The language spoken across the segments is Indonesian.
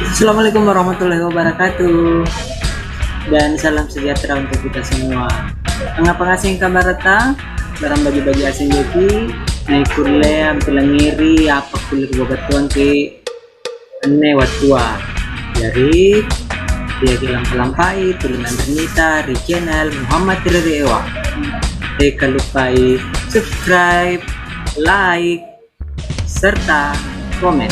Assalamualaikum warahmatullahi wabarakatuh dan salam sejahtera untuk kita semua. Mengapa ngasing kabar datang? Barang bagi-bagi asing joki, naik kurle, ampilang ngiri, apa kulir bobatuan ke ane watua. Dari dia kelampai, tulinan Renita, di channel Muhammad Tirari Ewa. Jangan lupa subscribe, like, serta komen.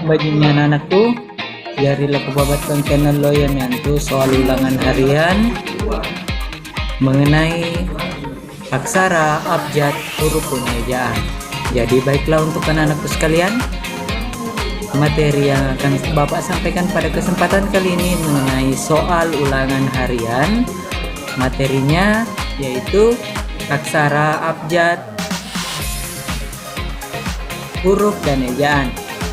Bajunya anakku, jarilah kebabatkan channel lo yang yantu soal ulangan harian mengenai aksara, abjad, huruf ejaan. Jadi baiklah untuk anak-anakku sekalian, materi yang akan Bapak sampaikan pada kesempatan kali ini mengenai soal ulangan harian. Materinya yaitu aksara, abjad, huruf dan ejaan.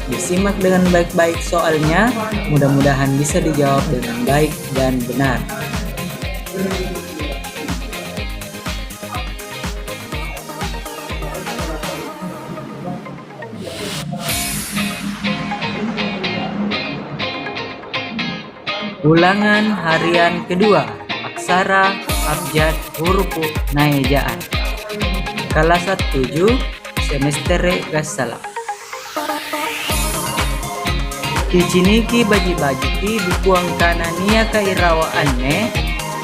Disimak dengan baik-baik soalnya, mudah-mudahan bisa dijawab dengan baik dan benar. Ulangan harian kedua, aksara, abjad, huruf na ejaan. Kelas 7 semester gasala. Kiciniki baji-baji bukuang kanania kairawaanne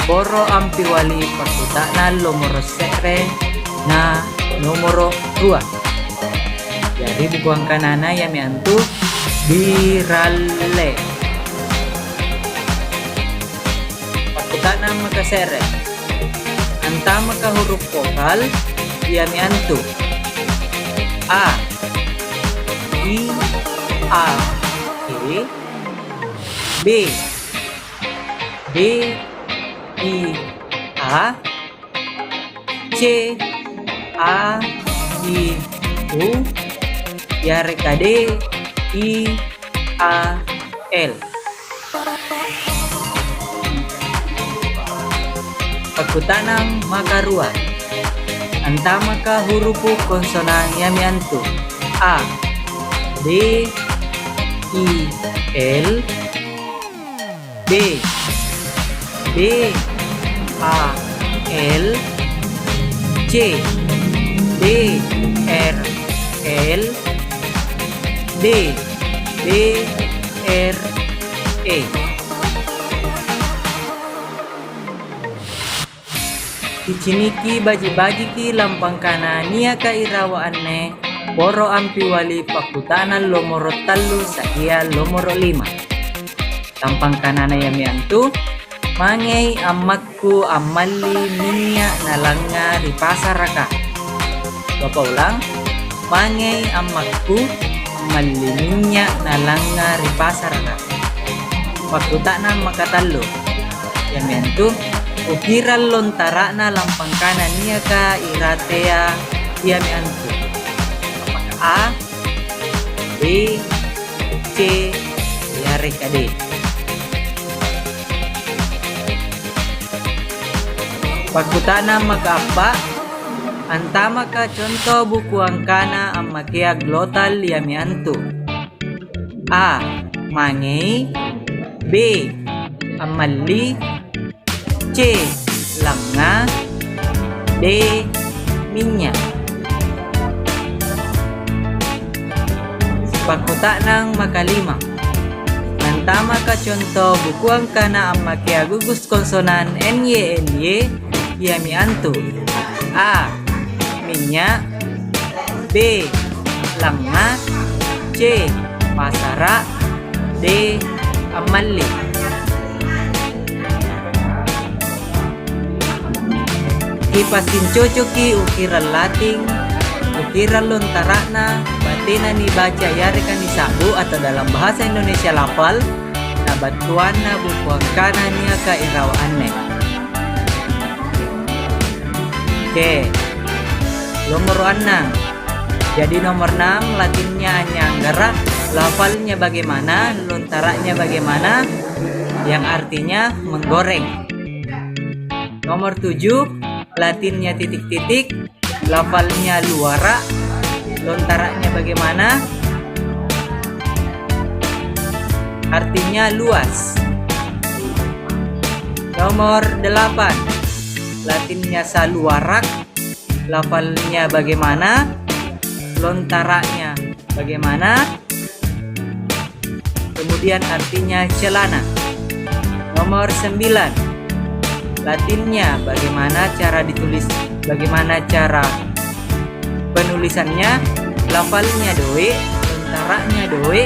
poro ampi wali pakuta na nomor sere na nomor 2. Jadi bukuang kanana yang miantu biralle pakuta na makasere anta maka huruf vokal yang miantu a, i, a, e, b, d, i, a, c, a, i, u, ya rekade, i, a, l. Pakutanang makarua anta maka huruf konsonan yang miantu a, d, i, l, b, d, a, l, c, d, r, l, d, d, r, e. Kiciniki baji-baji ki lampang kanania kairawaanne poro ampi wali pakutanan lomoro tallu sakia lomoro 5. Tampang kanana yamiantu mangei amakku amalli minya nalanga di pasar raka. Bapak ulang, mangei amakku amalli minya nalanga di pasar raka. Pakutanan makatallu yamiantu ukiran lontara na lampang kanania ka iratea yamiantu A, B, C, ya rekade. Pakutana maka-apa anta maka contoh buku angkana amakia glotal yamiantu A, mangei, B, amalli, C, langa, D, minyak. Pakuta ng makalima. Nantama ka contoh bukuang kana ang makia gugus konsonan NY yami antu A, minyak, B, langa, C, pasara, D, amalli. Kipasin cocoki ukiran lating ukiran lontarana batina ni baca yari kan sabu atau dalam bahasa Indonesia lafal na batuan na bukuang kanan niya kairawaanne. Oke, nomor 6 Jadi nomor 6 Latinnya Anyanggara, lafalnya bagaimana, lontaranya bagaimana, yang artinya menggoreng. Nomor 7 Latinnya titik-titik, lafalnya luara, lontaranya bagaimana, artinya luas. Nomor 8 Latinnya saluarak, lafalnya bagaimana, lontaranya bagaimana, kemudian artinya celana. Nomor 9 Latinnya bagaimana cara ditulis, bagaimana cara penulisannya, lafalnya doe, lontaranya doe,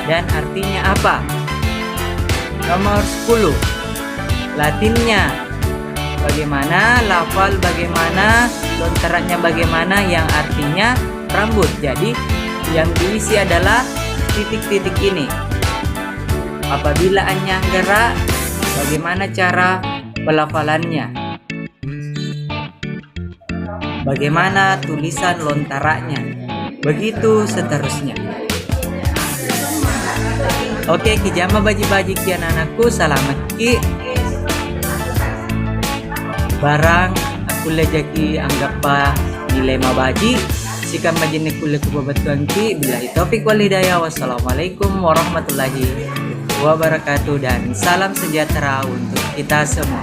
dan artinya apa. Nomor 10 Latinnya bagaimana, lafal bagaimana, lontaranya bagaimana, yang artinya rambut. Jadi yang diisi adalah titik-titik ini. Apabila Anyanggara, bagaimana cara pelafalannya, bagaimana tulisan lontaranya, begitu seterusnya. Oke, kijama baji-baji kian anakku, selamat ki. Barang aku lejaki anggap nilai mabaji sikam majini kuliah kubabatuan ki. Billahi taufiq wal hidayah. Wassalamualaikum warahmatullahi wabarakatuh, dan salam sejahtera untuk kita semua.